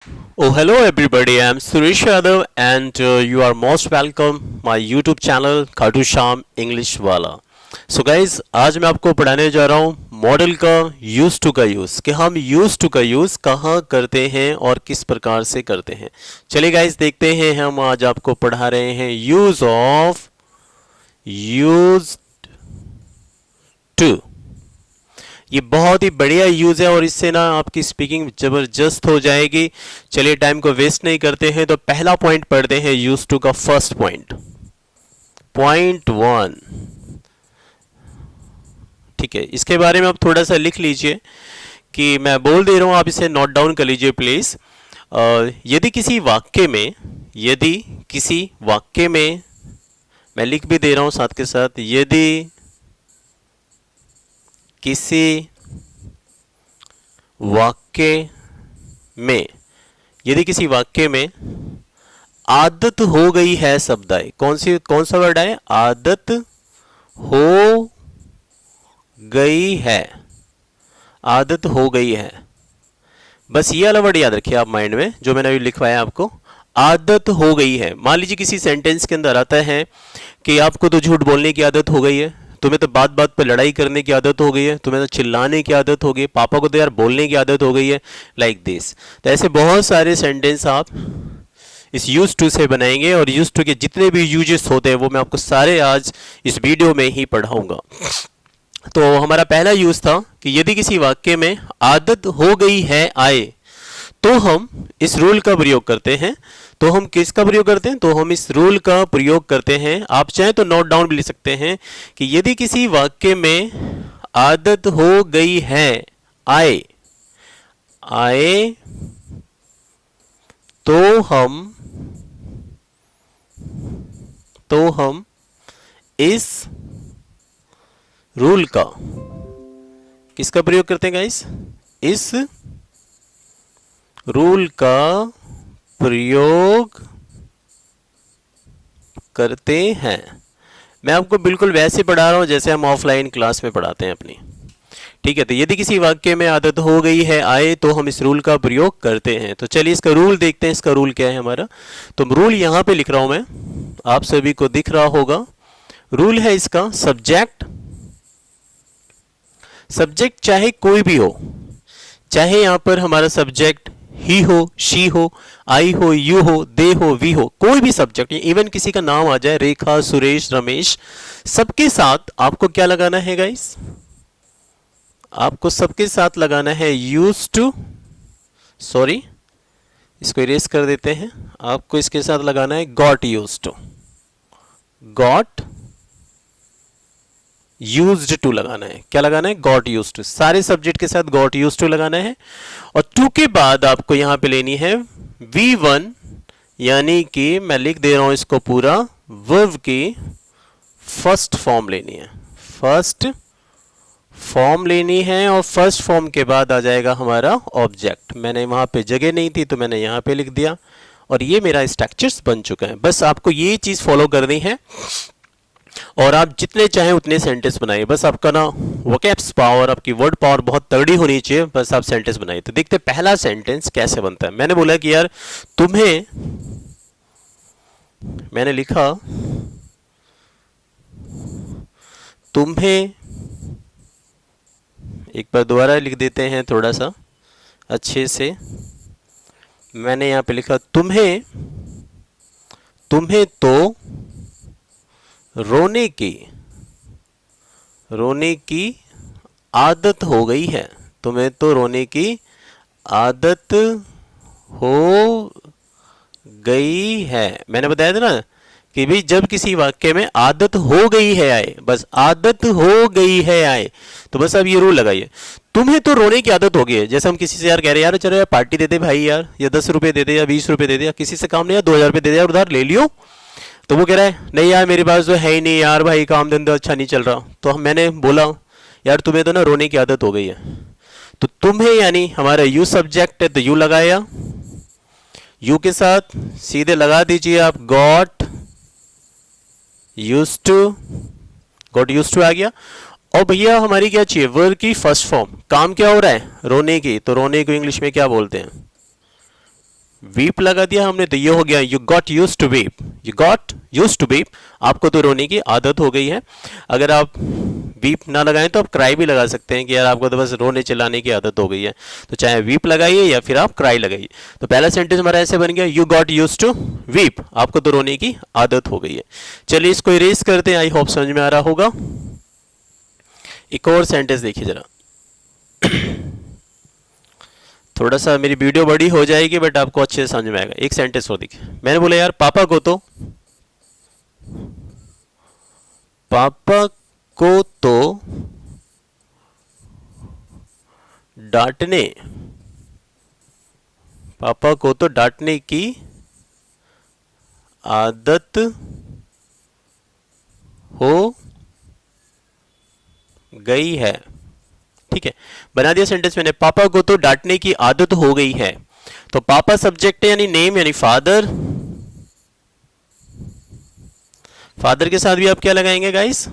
Oh, hello everybody. I'm Suresh Yadav, and you are most welcome my YouTube channel Khatu Shyam English वाला. So guys, आज मैं आपको पढ़ाने जा रहा हूँ मॉडल का यूज टू का यूज़ कि हम यूज टू का यूज़ कहाँ करते हैं और किस प्रकार से करते हैं. चलिए गाइज, देखते हैं. हम आज आपको पढ़ा रहे हैं यूज ऑफ यूज टू. ये बहुत ही बढ़िया यूज़ है और इससे ना आपकी स्पीकिंग ज़बरदस्त हो जाएगी. चलिए, टाइम को वेस्ट नहीं करते हैं, तो पहला पॉइंट पढ़ते हैं यूज टू का. First point, point one. ठीक है, इसके बारे में आप थोड़ा सा लिख लीजिए कि मैं बोल दे रहा हूँ, आप इसे नोट डाउन कर लीजिए प्लीज़. यदि किसी वाक्य में, यदि किसी वाक्य में, मैं लिख भी दे रहा हूँ साथ के साथ, यदि किसी वाक्य में, यदि किसी वाक्य में आदत हो गई है शब्द आए. कौन सा वर्ड है? आदत हो गई है. आदत हो गई है. बस ये वाला वर्ड याद रखिए आप माइंड में, जो मैंने अभी लिखवाया आपको. आदत हो गई है. मान लीजिए किसी सेंटेंस के अंदर आता है कि आपको तो झूठ बोलने की आदत हो गई है, तुम्हें तो बात बात पर लड़ाई करने की आदत हो गई है, तुम्हें तो चिल्लाने की आदत हो गई, पापा को तो यार बोलने की आदत हो गई है, लाइक दिस. तो ऐसे बहुत सारे सेंटेंस आप इस यूज टू से बनाएंगे, और यूज टू के जितने भी यूजेस होते हैं वो मैं आपको सारे आज इस वीडियो में ही पढ़ाऊंगा. तो हमारा पहला यूज था कि यदि किसी वाक्य में आदत हो गई है आए, तो हम इस रूल का प्रयोग करते हैं. तो हम किसका प्रयोग करते हैं? तो हम इस रूल का प्रयोग करते हैं. आप चाहें तो नोट डाउन भी लिख सकते हैं कि यदि किसी वाक्य में आदत हो गई है आए, आए, तो हम इस रूल का, किसका प्रयोग करते हैं गाइस? इस रूल का प्रयोग करते हैं. मैं आपको बिल्कुल वैसे पढ़ा रहा हूं जैसे हम ऑफलाइन क्लास में पढ़ाते हैं अपनी. ठीक है, तो यदि किसी वाक्य में आदत हो गई है आए, तो हम इस रूल का प्रयोग करते हैं. तो चलिए इसका रूल देखते हैं. इसका रूल क्या है हमारा? तो रूल यहां पे लिख रहा हूं मैं, आप सभी को दिख रहा होगा. रूल है इसका सब्जेक्ट. सब्जेक्ट चाहे कोई भी हो, चाहे यहां पर हमारा सब्जेक्ट ही हो, शी हो, आई हो, यू हो, दे हो, वी हो, कोई भी सब्जेक्ट, इवन किसी का नाम आ जाए, रेखा, सुरेश, रमेश, सबके साथ आपको क्या लगाना है गाइस? आपको सबके साथ लगाना है यूज टू. सॉरी, इसको इरेज कर देते हैं. आपको इसके साथ लगाना है got use to. Got used to लगाना है. क्या लगाना है? Got used to. सारे सब्जेक्ट के साथ गॉट यूज्ड टू लगाना है. और टू के बाद आपको यहां पे लेनी है V1, यानी कि मैं लिख दे रहा हूं इसको पूरा, वर्ब की फर्स्ट फॉर्म लेनी है. फर्स्ट फॉर्म लेनी है, और फर्स्ट फॉर्म के बाद आ जाएगा हमारा ऑब्जेक्ट. मैंने वहां पे जगह नहीं थी तो मैंने यहां पे लिख दिया, और ये मेरा स्ट्रक्चर्स बन चुका है. बस आपको ये चीज फॉलो करनी है, और आप जितने चाहें उतने सेंटेंस बनाइए. बस आपका ना वोकैब्स पावर, आपकी वर्ड पावर बहुत तगड़ी होनी चाहिए. बस आप सेंटेंस बनाइए. तो देखते पहला सेंटेंस कैसे बनता है. मैंने बोला कि यार तुम्हें, मैंने लिखा तुम्हें, एक बार दोबारा लिख देते हैं थोड़ा सा अच्छे से. मैंने यहां पे लिखा तुम्हें, तुम्हें तो रोने की आदत हो गई है. तुम्हें तो रोने की आदत हो गई है. मैंने बताया था ना कि भाई जब किसी वाक्य में आदत हो गई है आए, बस आदत हो गई है आए, तो बस अब ये रूल लगाइए. तुम्हें तो रोने की आदत हो गई है. जैसे हम किसी से यार कह रहे हैं, यार चलो यार पार्टी दे दे भाई यार, या 10 रुपये दे दे, या 20 रुपये दे दे, या किसी से काम नहीं, यार 2000 रुपये दे दे यार उधार ले लियो. तो वो कह रहा है नहीं यार मेरे पास तो है ही नहीं यार भाई, काम धंधा अच्छा नहीं चल रहा. तो मैंने बोला यार तुम्हें तो ना रोने की आदत हो गई है. तो तुम्हें यानी हमारा यू सब्जेक्ट है, तो यू लगाया. यू के साथ सीधे लगा दीजिए आप got used to. Got used to आ गया. और भैया हमारी क्या चाहिए? वर्ब की फर्स्ट फॉर्म. काम क्या हो रहा है? रोने की. तो रोने को इंग्लिश में क्या बोलते हैं? वीप लगा दिया हमने तो ये हो गया you got use to weep, you got use to weep, आपको तो रोने की आदत हो गई है। अगर आप वीप ना लगाएं तो आप क्राई भी लगा सकते हैं कि यार आपको तो बस रोने चिल्लाने की आदत हो गई है, तो चाहे वीप लगाइए या फिर आप क्राई लगाइए। तो पहला सेंटेंस हमारा ऐसे बन गया you got use to weep, आपको तो रोने की आदत हो गई है। चलिए इसको इरेज करते हैं, आई होप समझ में आ रहा होगा। एक और सेंटेंस देखिए जरा, थोड़ा सा मेरी वीडियो बड़ी हो जाएगी बट आपको अच्छे से समझ में आएगा। एक सेंटेंस और देखिए, मैंने बोला यार पापा को तो डांटने, पापा को तो डांटने की आदत हो गई है। ठीक है, बना दिया सेंटेंस मैंने, पापा को तो डांटने की आदत हो गई है। तो पापा सब्जेक्ट है यानी नेम यानी फादर, फादर के साथ भी आप क्या लगाएंगे गाइस,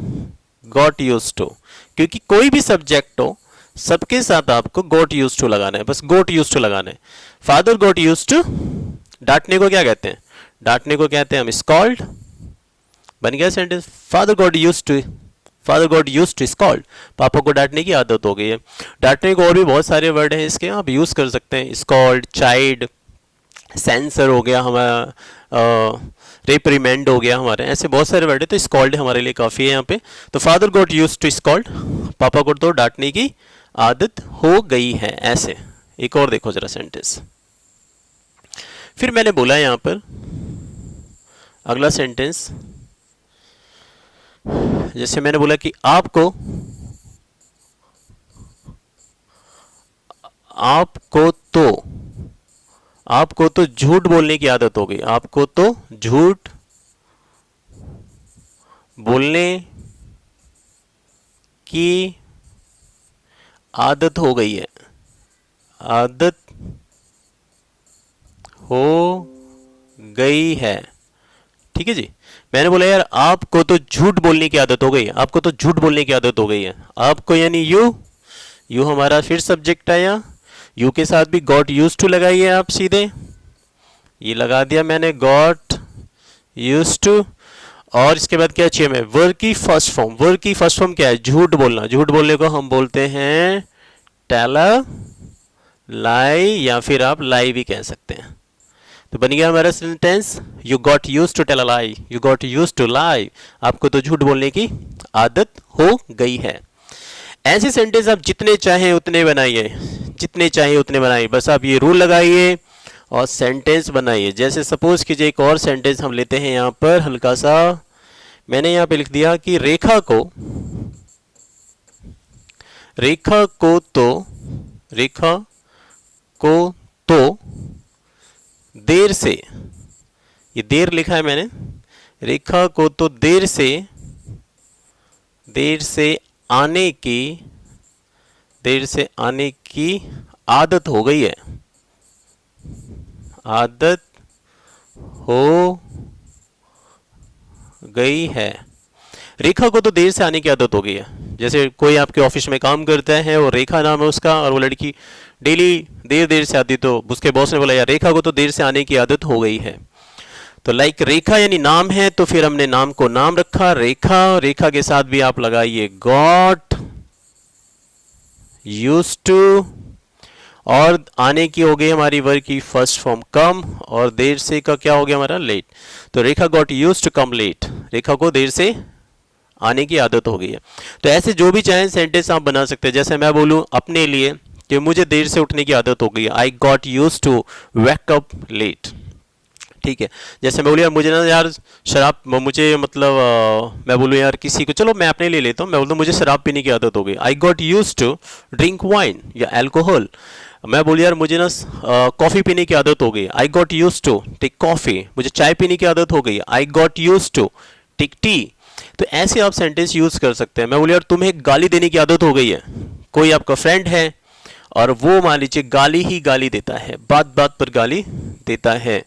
गॉट यूज टू, क्योंकि कोई भी सब्जेक्ट हो सबके साथ आपको गॉट यूज टू लगाना है, बस गॉट यूज टू लगाना है। फादर गॉट यूज टू, डांटने को क्या कहते हैं, डांटने को कहते हैं हम स्कॉल्ड। बन गया sentence, father got use to, father got use to scold, पापा को डांटने की आदत हो गई है। डांटने को और भी बहुत सारे वर्ड हैं इसके, आप यूज कर सकते हैं, स्कॉल्ड, चाइल्ड, सेंसर हो गया हमारा, रिप्रीमेंड हो गया हमारे, ऐसे बहुत सारे वर्ड है, तो स्कॉल्ड हमारे लिए काफ़ी है यहाँ पे। तो father got use to scold, पापा को तो डांटने की आदत हो गई है, ऐसे। एक और देखो जरा सेंटेंस, फिर मैंने बोला यहाँ पर अगला सेंटेंस, जैसे मैंने बोला कि आपको आपको तो झूठ बोलने की आदत हो गई, आपको तो झूठ बोलने की आदत हो गई है, आदत हो गई है। ठीक है जी, मैंने बोला यार आपको तो झूठ बोलने की आदत हो गई है, आपको तो झूठ बोलने की आदत हो गई है। आपको यानी यू, यू हमारा फिर सब्जेक्ट आया, यू के साथ भी गॉट यूज टू लगाइए आप सीधे, ये लगा दिया मैंने गॉट यूज टू, और इसके बाद क्या चाहिए हमें, वर्ब की फर्स्ट फॉर्म। वर्ब की फर्स्ट फॉर्म क्या है, झूठ बोलना, झूठ बोलने को हम बोलते हैं टेल अ लाई, या फिर आप लाई भी कह सकते हैं। तो बन गया हमारा sentence, you got use to tell a lie, you got use to lie, आपको तो झूठ बोलने की आदत हो गई है। ऐसे सेंटेंस आप जितने चाहें उतने बनाइए, जितने चाहें उतने बनाइए, बस आप ये रूल लगाइए और सेंटेंस बनाइए। जैसे सपोज कीजिए एक और सेंटेंस हम लेते हैं यहाँ पर हल्का सा, मैंने यहाँ पे लिख दिया कि रेखा को तो देर से, ये देर लिखा है मैंने, रेखा को तो देर से आने की आदत हो गई है, आदत हो गई है। रेखा को तो देर से आने की आदत हो गई है। जैसे कोई आपके ऑफिस में काम करता है और रेखा नाम है उसका, और वो लड़की डेली देर से आती, तो उसके बॉस ने बोला यार रेखा को तो देर से आने की आदत हो गई है। तो लाइक रेखा यानी नाम है, तो फिर हमने नाम को नाम रखा रेखा, रेखा के साथ भी आप लगाइए गॉट यूज्ड टू, और आने की हो गई हमारी वर्ब की फर्स्ट फॉर्म कम, और देर से का क्या हो गया हमारा लेट। तो Rekha got used to come late, Rekha को देर से आने की आदत हो गई है। तो ऐसे जो भी चाहें सेंटेंस आप बना सकते हैं। जैसे मैं बोलूं अपने लिए कि मुझे देर से उठने की आदत हो गई है, I got used to wake up late. ठीक है, जैसे मैं बोलूँ यार मुझे ना यार शराब, मुझे मतलब मैं बोलूँ यार किसी को, चलो मैं अपने लिए लेता हूँ, मैं बोलता हूँ मुझे शराब पीने की आदत हो गई, I got used to drink wine या अल्कोहल। मैं बोलूँ यार मुझे ना कॉफ़ी पीने की आदत हो गई, I got used to take coffee. मुझे चाय पीने की आदत हो गई, I got used to take tea. तो ऐसे आप सेंटेंस यूज कर सकते हैं। मैं बोलूँ यार तुम्हें गाली देने की आदत हो गई है, कोई आपका फ्रेंड है और वो मान लीजिए गाली ही गाली देता है, बात बात पर गाली देता है,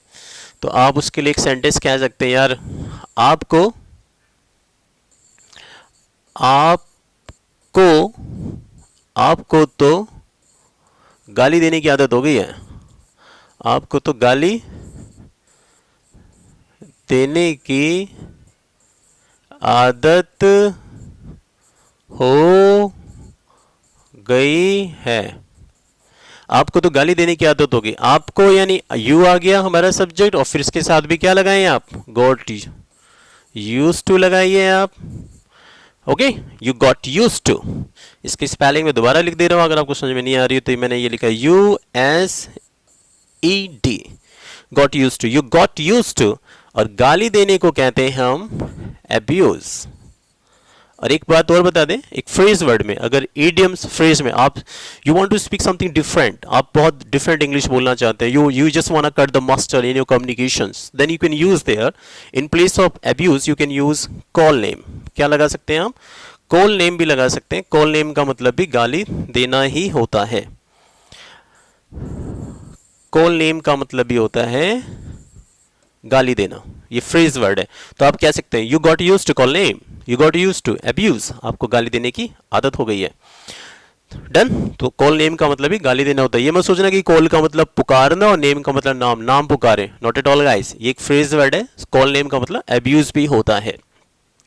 तो आप उसके लिए एक सेंटेंस कह सकते हैं यार आपको आपको तो गाली देने की आदत हो गई है, आपको तो गाली देने की आदत हो गई है। आपको तो गाली देने की आदत होगी। आपको यानी यू आ गया हमारा सब्जेक्ट, और फिर इसके साथ भी क्या लगाएं आप, गॉट यूज्ड टू लगाइए आप। Okay, you got used to. इसकी स्पेलिंग में दोबारा लिख दे रहा हूं, अगर आपको समझ में नहीं आ रही है तो मैंने ये लिखा USED, got used to. You got used to. और गाली देने को कहते हैं हम अब्यूज। और एक बात और बता दें, एक फ्रेज वर्ड में, अगर इडियम्स फ्रेज में आप you want to speak something different, आप बहुत डिफरेंट इंग्लिश बोलना चाहते हैं, you just want to cut the mustard in your communications, then you can use there in place of abuse you can use call name. क्या लगा सकते हैं आप, कॉल नेम भी लगा सकते हैं। कॉल नेम का मतलब भी गाली देना ही होता है। कॉल नेम का मतलब भी होता है गाली देना। ये फ्रेज वर्ड है, तो आप कह सकते हैं you got used to call name, you got used to abuse, आपको गाली देने की आदत हो गई है। डन। तो कॉल नेम का मतलब ही गाली देना होता है। ये मत सोचना कि कॉल का मतलब पुकारना और नेम का मतलब नाम, नाम पुकारे, नॉट एट ऑल गाइस। ये एक फ्रेज वर्ड है। कॉल नेम का मतलब अब्यूज भी होता है।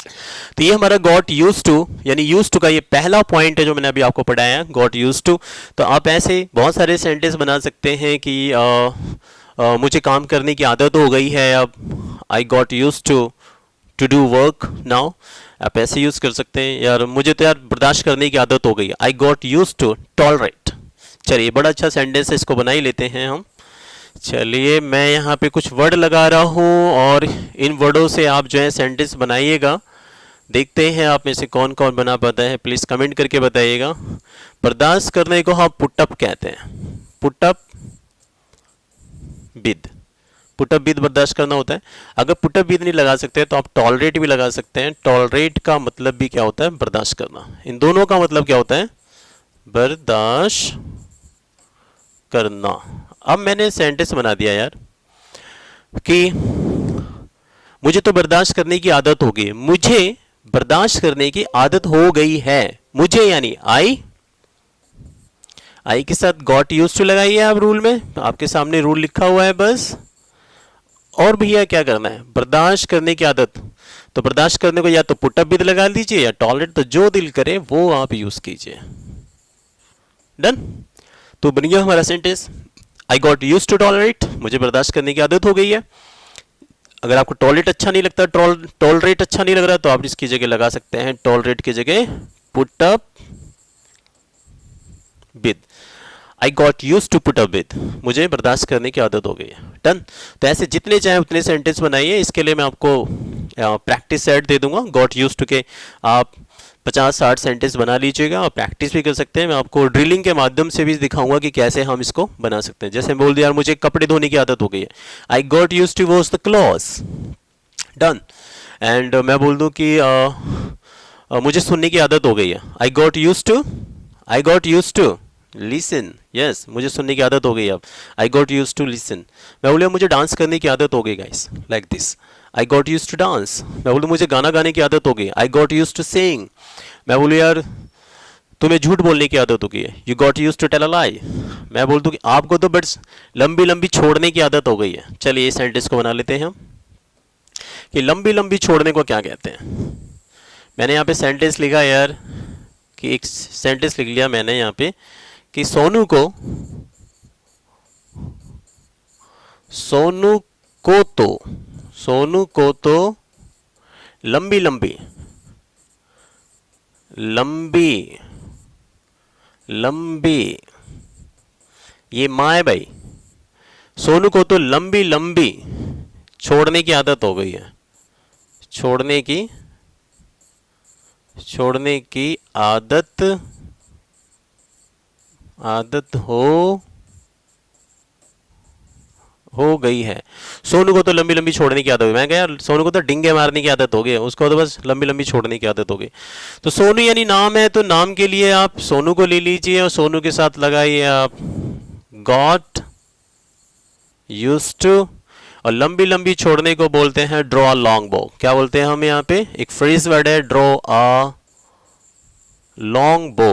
तो ये हमारा गॉट यूज्ड टू, यानी यूज्ड टू का ये पहला पॉइंट है जो मैंने अभी आपको पढ़ाया, गॉट यूज्ड टू। तो आप ऐसे बहुत सारे सेंटेंस बना सकते हैं कि मुझे काम करने की आदत हो गई है अब, I got used to do work now. आप ऐसे यूज कर सकते हैं, यार मुझे तो यार बर्दाश्त करने की आदत हो गई है, I got used to tolerate. चलिए, बड़ा अच्छा सेंटेंस है, इसको बना ही लेते हैं हम। चलिए, मैं यहाँ पे कुछ वर्ड लगा रहा हूँ और इन वर्डों से आप जो है सेंटेंस बनाइएगा। देखते हैं आप में से कौन कौन बना पाता है, प्लीज़ कमेंट करके बताइएगा। बर्दाश्त करने को हम पुटअप कहते हैं, पुटअप विद, पुटअप विद बर्दाश्त करना होता है। अगर पुटअप विद नहीं लगा सकते तो आप टॉलरेट भी लगा सकते हैं। टॉलरेट का मतलब भी क्या होता है, बर्दाश्त करना। इन दोनों का मतलब क्या होता है, बर्दाश्त करना। अब मैंने सेंटेंस बना दिया यार कि मुझे तो बर्दाश्त करने की आदत हो गई, मुझे बर्दाश्त करने की आदत हो गई है। मुझे यानी आई के साथ गॉट यूज्ड टू लगाइए आप रूल में, आपके सामने रूल लिखा हुआ है बस। और भैया क्या करना है, बर्दाश्त करने की आदत, तो बर्दाश्त करने को या तो पुटअप भी लगा दीजिए या टॉलरेट, तो जो दिल करे वो आप यूज कीजिए। डन। तो बन गया हमारा sentence, I got used to tolerate, मुझे बर्दाश्त करने की आदत हो गई है। अगर आपको टॉलरेट अच्छा नहीं लगता, टॉलरेट अच्छा नहीं लग रहा, तो आप इसकी जगह लगा सकते हैं टॉलरेट की जगह put up with. I got use to put up with, मुझे बर्दाश्त करने की आदत हो गई है। डन। तो ऐसे जितने चाहे उतने सेंटेंस बनाइए। इसके लिए मैं आपको प्रैक्टिस सेट दे दूंगा। गॉट यूज टू के आप 50-60 सेंटेंस बना लीजिएगा और प्रैक्टिस भी कर सकते हैं। मैं आपको ड्रिलिंग के माध्यम से भी दिखाऊंगा कि कैसे हम इसको बना सकते हैं। जैसे बोल दिया यार मुझे कपड़े धोने की आदत हो गई है, I got use to wash the clothes. Done. And मैं बोल दूं कि मुझे सुनने की आदत हो गई है, I got use to listen. Yes, मुझे सुनने की आदत हो गई अब, I got use to listen. मैं बोलिए मुझे डांस करने की आदत हो गई guys, like this, I got use to dance. मैं बोलूँ मुझे गाना गाने की आदत हो गई, I got use to sing. मैं बोलूँ यार तुम्हें झूठ बोलने की आदत हो गई है, you got use to tell a lie. मैं बोल दूँ कि आपको तो बस लंबी लंबी छोड़ने की आदत हो गई है। चलिए इस सेंटेंस को बना लेते हैं हम कि लंबी लंबी छोड़ने को क्या कहते हैं। मैंने यहाँ पे सेंटेंस लिखा यार कि एक सेंटेंस लिख लिया मैंने यहाँ पे कि सोनू को तो लंबी लंबी ये माँ है भाई, सोनू को तो लंबी लंबी छोड़ने की आदत हो गई है, छोड़ने की आदत हो गई है। सोनू को तो लंबी लंबी छोड़ने की आदत हो गई। मैं कहा यार सोनू को तो डिंगे मारने की आदत हो गई, उसको तो बस लंबी लंबी छोड़ने की आदत हो गई। तो सोनू यानी नाम है, तो नाम के लिए आप सोनू को ले लीजिए और सोनू के साथ लगाइए आप गॉट यूज्ड टू। और लंबी लंबी छोड़ने को बोलते हैं ड्रॉ अ लॉन्ग बो। क्या बोलते हैं हम यहाँ पे, एक फ्रेज वर्ड है ड्रॉ अ लॉन्ग बो,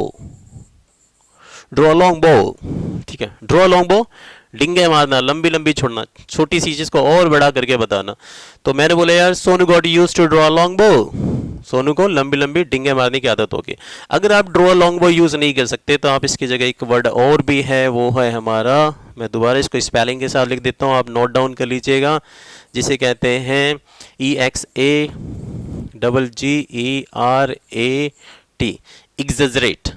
ड्रॉ लॉन्ग बो। ठीक है, ड्रॉ लॉन्ग बो। डिंगे मारना, लंबी लंबी छोड़ना, छोटी सी चीज को और बड़ा करके बताना। तो मैंने बोला यार Sonu got used to draw long bow, Sonu को लंबी लंबी डिंगे मारने की आदत होगी। अगर आप ड्रॉ लॉन्ग बो यूज नहीं कर सकते तो आप इसकी जगह एक वर्ड और भी है, वो है हमारा, मैं दोबारा इसको स्पेलिंग के साथ लिख देता हूँ, आप नोट डाउन कर लीजिएगा, जिसे कहते हैं EXAGGERAT, एग्जेजरेट।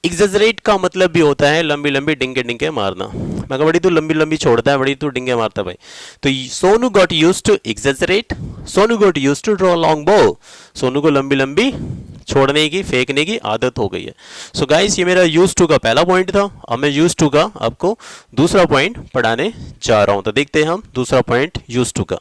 एग्जेजरेट का मतलब भी होता है लंबी लंबी डिंगे डिंगे मारना। मैं कहा बड़ी तू लंबी लंबी छोड़ता है, बड़ी तू डिंगे मारता है भाई। तो Sonu got use to exaggerate, Sonu got use to draw long bow, Sonu को लंबी लंबी छोड़ने की, फेंकने की आदत हो गई है। सो गाइस ये मेरा यूज टू का पहला पॉइंट था। अब मैं यूज टू का आपको दूसरा पॉइंट पढ़ाने जा रहा हूं, तो देखते हैं हम दूसरा पॉइंट यूज टू का।